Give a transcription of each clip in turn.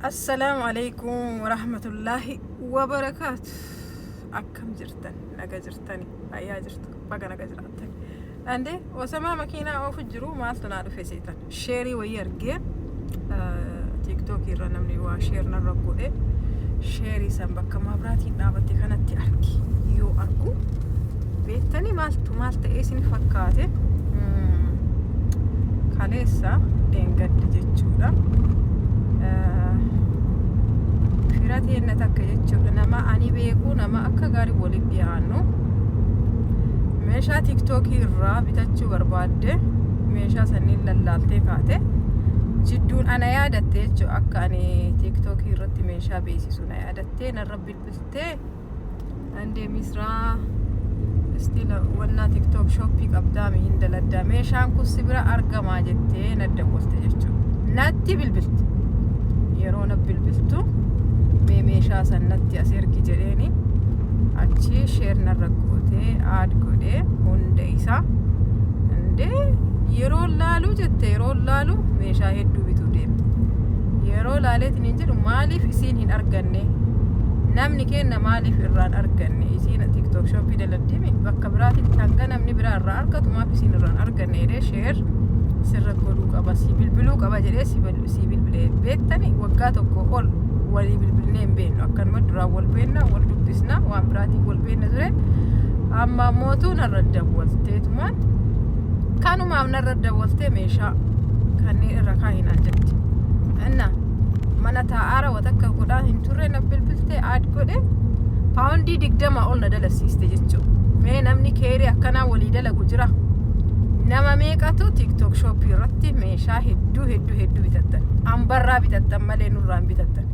السلام عليكم ورحمة الله وبركاته. أكم جرتن نجا جرتني أيا جرت بقى نجا جرتني عندي وسما مكينة أو فجرو ما تنعرف في سيتن شيري ويرجع تيك توك يرنمني وشير نرقوه شيري سنبك ما براتي نابتي كانت أركي يو أركو بيتني مالت إيسين فكاته كاليسا دينجد جتشودا firati enna takka jechuudha nama ani beeku nama akka gaarii waliin dhiyaannu meeshaa tiktookii irraa bitachuu barbaadde meeshaa sanniin lallaaltee kaate jidduun ana yaadatte jechuudha akka ani tiktookii irratti meeshaa beeksisu na yaadattee narra bilbiltee andee misraa istila wanna tiktook shoppii qabdaami hin daladdaa meeshaan kun si bira argamaa jettee nadda qolte jechuudha natti bilbilti yeroo na bilbiltu meeshaa sanatti as ergi jedheeni achi sheer narra gootee aad godhee hunda isaa indee yeroo laalu jette yeroo laalu meeshaa hedduu bituu deeme yeroo laaleetiin hin jedhu maaliif isiin hin arganne namni kenna maaliif irraan arganne isiin tiktok shoppii daladdiimi bakka biraatitti hanga namni biraa irraa argatu maaf isiin irraan arganne jedhee sheer sirra godhuu qaba si bilbiluu qaba jedhee si bilbilee beektani waggaa tokko ol walii bilbilnee hin beeknu akkanuma duraan wal beekna wal dubbisna waan biraatiin wal beekna ture amma mootuu narra dawwalteetumaan kanumaaf narra dawwaltee meeshaa kanneen irra kaahinaan jetti inna mana taa'aara watakka godhaa hin turre na bilbiltee aad godhe paawundii 20 ol na dalasiiste jechuudha mee namni keerii akkanaa walii dalagu jira nama meeqatu tiktok shoppii irratti meeshaa hedduu bitattan ambarraa bitattan malee nurraan bitattan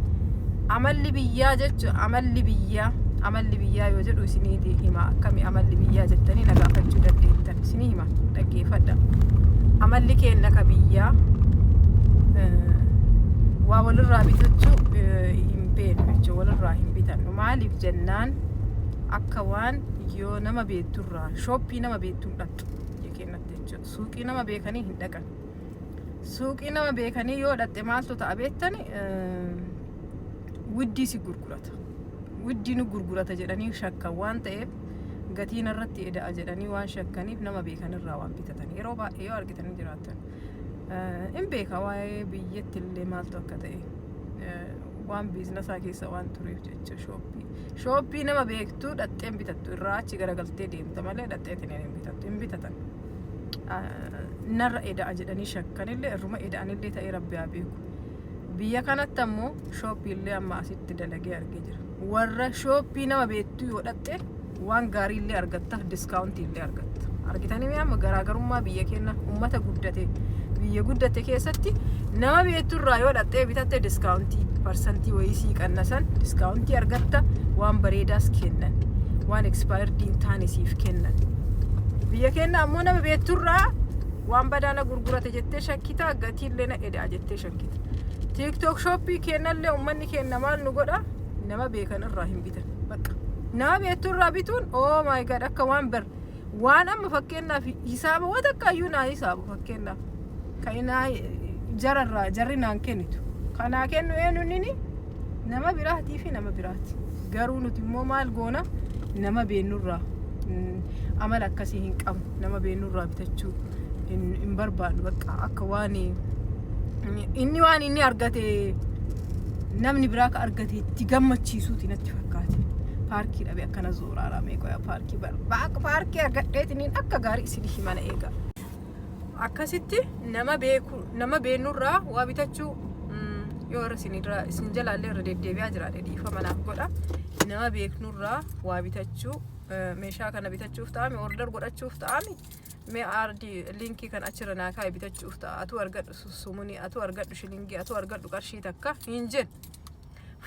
amalli biyyaa jechuudha amalli biyyaa yoo jedhu isinii hima akkami amalli biyyaa jettanii na gaafachuu dandeettan isinii hima dhaggeeffadha amalli keenya ka biyyaa waa walirraa bitachuu hin beeknu jechuudha walirraa hin bitannu maaliif jennaan akka waan yoo nama beekturraa shoppii nama beektuun dhaqxu kennatti jechuudha suuqii nama beekanii hin dhaqan suuqii nama beekanii yoo dhaqxe maaltu ta'a beektani widdii si gurgurata widdii nu gurgurata jedhanii shakkan waan ta'eef gatiin irratti eda'a jedhanii waan shakkaniif nama beekanirraa waan bitatan yeroo baay'ee yoo argitanii jiraatan hin beeka waa'ee biyyatti illee maaltu akka ta'e waan biizinasaa keessa waan tureef jecha shooppii nama beektuu dhaqxeen bitattu irraa achi garagaltee deemta malee dhaqxeetiin hin bitattu hin bitatan narra eda'a jedhanii shakkanillee irruma eda'anillee ta'ee rabbi haa beeku biyya kanatti ammoo shooppii illee amma asitti dalagee argee jira warra shooppii nama beektuu yoo dhaqxe waan gaarii illee argatta diskaawuntii illee argatta argitanii amma garaagarummaa biyya keenya ummata biyya guddate keessatti nama beekturraa yoo dhaqxee bitatte diskaawuntii parsantii wayisii qannasan diskaawuntii argatta waan bareedaas kennan waan ekspaayirdii hin taane siif kennan biyya keenya ammoo nama beekturraa waan badaana gurgurate jettee shakkitaa gatiillee na edaa jettee shakkita tiktok shoppii kennallee ummanni kenna maal nu godha nama beekan irraa hin bitan bakka nama beekturraa bituun oh my god akka waan amma fakkeenyaaf hisaaba waan akka ayyuu naa hisaabu fakkeenyaaf kainaa jarri naan kennitu kanaa kennu eenyunnini nama biraatii fi nama biraati garuu nuti immoo maal goona nama beennurraa amala akkasii hin qabu nama beennurraa bitachuu hin barbaadu bakka akka waan inni argate namni biraa ka argate itti gammachiisuuti natti fakkaate paarkii dhabe akkana zooraaraa meeqoya paarkii argadheetiniin akka gaarii isin himana eega akkasitti nama beennurraa waa bitachuu yoo isin jalaallee irra deddeebi'aa jiraadhe dhiifa manaaf godha nama beeknurraa waa bitachuu meeshaa kana bitachuuf ta'ame order godhachuuf ta'ame mee aardii linkii kan achirra naa kaa'e bitachuuf ta'a atu argadhu sumunii atu argadhu shilingii atu argadhu qarshii takka hin jedhu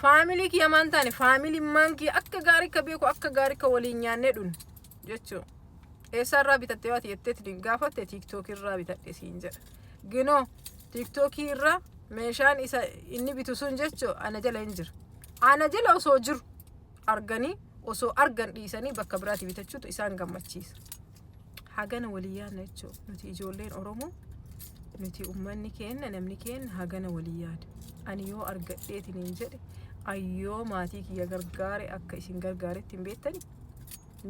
faamilii kiyya maan taane faamilii maankii akka gaarii ka beeku akka gaarii ka waliin nyaannee dhun jechuudha eessarraa bitatte waati jetteetiin gaafatte tiktook irraa bitadhe siin jedha ginoo tiktookii irraa meeshaan isa inni bitu sun jechuu ana jala hin jiru ana jala osoo jiru arganii osoo argan dhiisanii bakka biraatti bitachuutu isaan gammachiisa hagana waliyyaana jechuudha nuti ijoolleen oromoo nuti ummanni keenya namni keenya hagana walii yaada. Ani yoo argadheetiin hin jedhe ayyoo maatii kiyya gargaare akka isin gargaaretti hin beektani.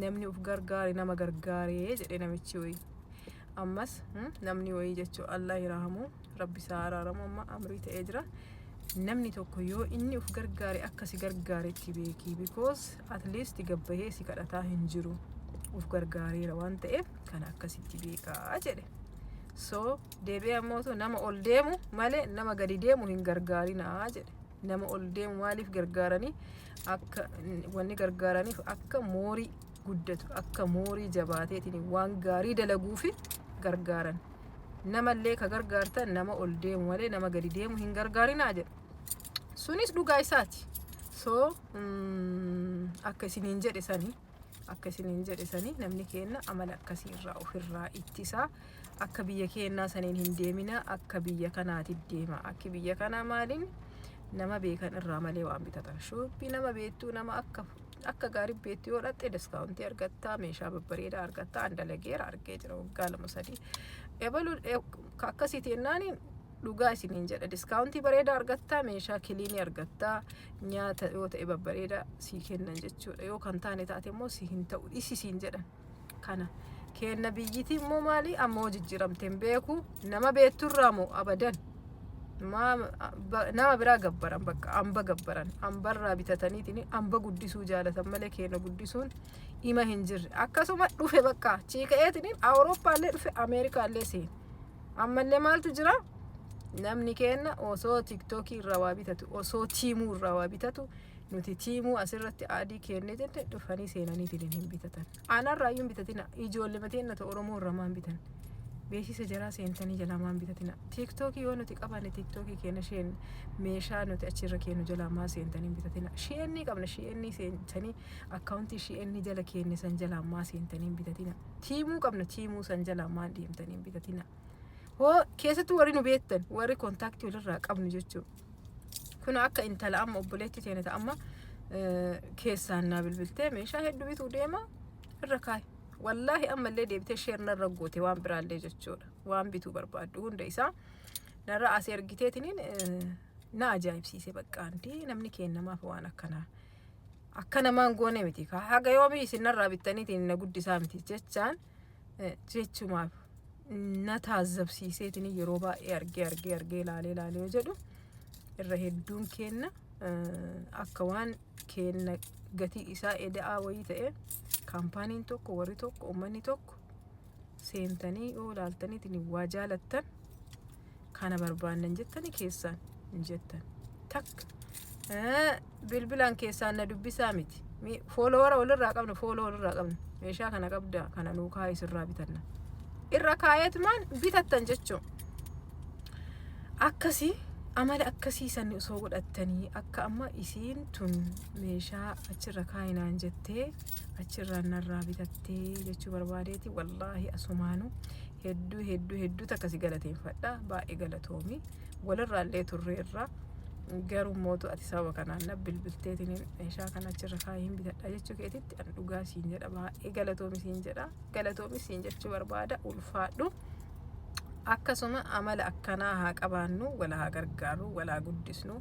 Namni uf gargaare nama gargaaree jedhe namichi wayii. Ammas namni wayii jechuun Allah iraahamu rabbi isaa araaramu amma amrii ta'ee jira. Namni tokko yoo inni uf gargaare akka si gargaaretti beeki because at least gabbahee si kadhataa hin jiru. Uf gargaareera waan ta'eef kana akkasitti beekaa jedhe. So deebi'ee ammoo nama ol deemu malee nama gadi deemu hin gargaarinaa jedhe. Nama ol deemu maaliif gargaaranii akka wanni gargaaraniif akka moorii guddatu akka moorii jabaateetiin waan gaarii dalaguufi gargaaran. Namallee ka gargaartan nama ol deemu malee nama gadi deemu hin gargaarinaa jedhe. Sunis dhugaa isaati. So akka isiniin jedhe sanii namni keenya amala akkasiirraa ofirraa ittisaa. Akka biyya keenyaa saniin hin deemina akka biyya kanaatti deema. Akka biyya kanaa maaliin nama beekan irraa malee waan bitatan. Shopii nama beektuu nama akka gaarii beektuu yoo dhatte diskaawuntii argattaa meeshaa babbareedaa argattaa andalageera argee jira waggaa 2-3. Ebalu akkasitti ennaaniin dhugaa isiniin jedha diskaawuntii bareedaa argattaa meeshaa kiliinii argattaa nyaata yoo ta'e babbareedaa sii kennan jechuudha. Yoo kan taane taate immoo si hin ta'u isiin jedhan kana. Kenna biyyiti immoo maali ammoo jijjiiramteen beeku nama beekturraa moo abadan nama biraa gabbaran bakka amba gabbaran ambarraa bitataniitiin amba guddisuu jaalatan malee kenna guddisuun ima hin jirre. Akkasuma dhufe bakka ciiqeetiin Awurooppaallee dhufe Ameerikaallee seen ammallee maaltu jira namni kenna osoo TikTokii irraa waa bitatu osoo tiimuu irraa waa bitatu nuti tiimuu asirratti adii kennee jette dhufanii seenaniitiin hin bitatan. Aanarraayyuu bitatina ijoollee mateen Oromoo irraa maan bitan. Beeksisa jaraa seentanii jala maan bitatina. TikTokii yoo nuti qabanne TikTokii kenna sheen meeshaa nuti achirra kennu jala maa seentanii bitatina. Sheenni qabna sheenni seentanii akkaawuntii sheenni jala kenne san jala maa seentanii bitatina. Tiimuu qabna tiimuu san jala maa deemtanii bitatina. Hoo keessattuu warri nu beektan warri kontaaktii walirraa qabnu jechuudha. Kun akka intala amma obboleetti teeneta amma keessaan naa bilbiltee meeshaa hedduu bituu deema irra kaaye. Wallahi ammallee deebitee sheer narra goote waan biraallee jechuudha. Waan bituu barbaaddu hunda isaa narra asii ergiteetiin na ajaa'ibsiise bakka anti namni kennamaaf waan akkanaa. Akka namaan goone miti. Haga yoomii isin narraa bittaniitiin na guddisaa miti jechaan jechumaaf na taazzabsiiseetiin yeroo baay'ee argee ilaalee jedhu irra hedduun kenna akka waan kenna gatii isaa eda'aa wayii ta'e kaampaaniin tokko warri tokko ummanni tokko seentanii yoo ilaaltaniitiin waa jaalattan kana barbaannan jettanii keessaan hin jettan takka bilbilaan keessaan na dubbisaa miti foolowara walirraa qabna meeshaa kana qabda kana nuu kaa'ee sirraa bitanna irra kaayeetumaan bitattan jechuun akkasii amala akkasii sanni osoo godhattanii akka amma isiin tun meeshaa achirra kaayinaan jettee achirraa narraa bitattee jechuu barbaadeeti. Wallaahi asumaanu hedduu takkasi galateeffadha baay'ee galatoomi walirraallee turreerra garuu mootu ati sababa kanaan na bilbilteetiin meeshaa kana achirra kaayiin bitadha jechuu keetitti an dhugaa siin jedha baay'ee galatoomi siin jedha galatoomi siin jechuu barbaada ulfaadhu. Akkasuma amala akkanaa haa qabaannu wala haa gargaaru wala haa guddisnu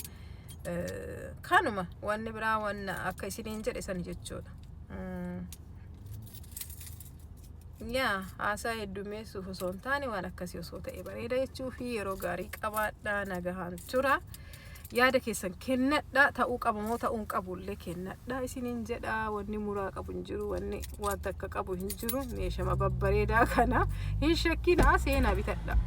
kanuma wanni biraa wanna akka isiniin jedhe san jechuudha. Haasaa heddumeessuuf osoo hin taane waan akkasii osoo ta'e bareeda jechuu fi yeroo gaarii qabaadhaa nagahaan tura. Yaada keessan kennadha ta'uu qabamoo ta'uu hin qabullee kennadha isiniin jedha. Wanni muraa qabu hin jiru wanni waan takka qabu hin jiru meeshaa babbareedaa kana hin shakkinaa seenaa bitadha.